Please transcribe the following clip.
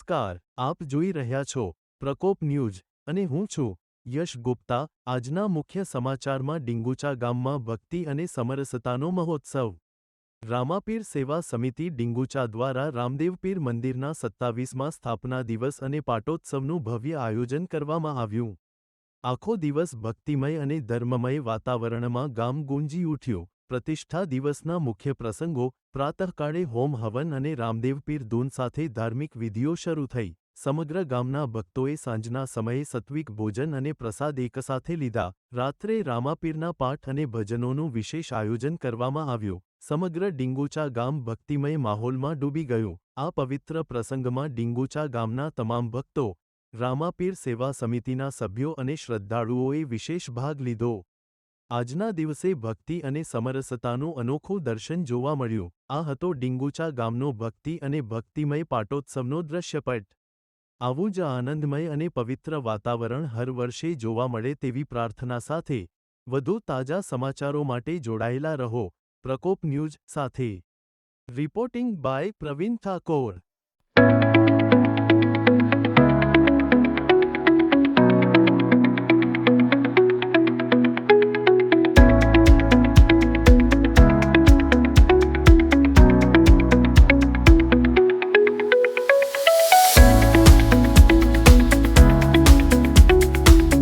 નમસ્કાર, આપ જોઈ રહ્યા છો પ્રકોપ ન્યૂઝ અને હું છું યશ ગુપ્તા। આજના મુખ્ય સમાચારમાં ડીંગુચા ગામમાં ભક્તિ અને સમરસતાનો મહોત્સવ। રામાપીર સેવા સમિતિ ડીંગુચા દ્વારા રામદેવપીર મંદિરના 27મા સ્થાપના દિવસ અને પાટોત્સવનું ભવ્ય આયોજન કરવામાં આવ્યું। આખો દિવસ ભક્તિમય અને ધર્મમય વાતાવરણમાં ગામ ગુંજી ઉઠ્યું। પ્રતિષ્ઠા દિવસના મુખ્ય પ્રસંગો પ્રાતઃકાળે હોમ હવન અને રામદેવપીર ધૂન સાથે ધાર્મિક વિધિઓ શરૂ થઈ। સમગ્ર ગામના ભક્તોએ સાંજના સમયે સાત્વિક ભોજન અને પ્રસાદ એકસાથે લીધા। રાત્રે રામાપીરના પાઠ અને ભજનોનું વિશેષ આયોજન કરવામાં આવ્યું। સમગ્ર ડીંગુચા ગામ ભક્તિમય માહોલમાં ડૂબી ગયું। આ પવિત્ર પ્રસંગમાં ડીંગુચા ગામના તમામ ભક્તો, રામાપીર સેવા સમિતિના સભ્યો અને શ્રદ્ધાળુઓએ વિશેષ ભાગ લીધો। આજના દિવસે ભક્તિ અને સમરસતાનું અનોખું દર્શન જોવા મળ્યું। આ હતો ડીંગુચા ગામનો ભક્તિ અને ભક્તિમય પાટોત્સવનો દૃશ્યપટ। આવું જ આનંદમય અને પવિત્ર વાતાવરણ હર વર્ષે જોવા મળે તેવી પ્રાર્થના સાથે વધુ તાજા સમાચારો માટે જોડાયેલા રહો પ્રકોપ ન્યૂઝ સાથે। Reporting by Praveen Thakor.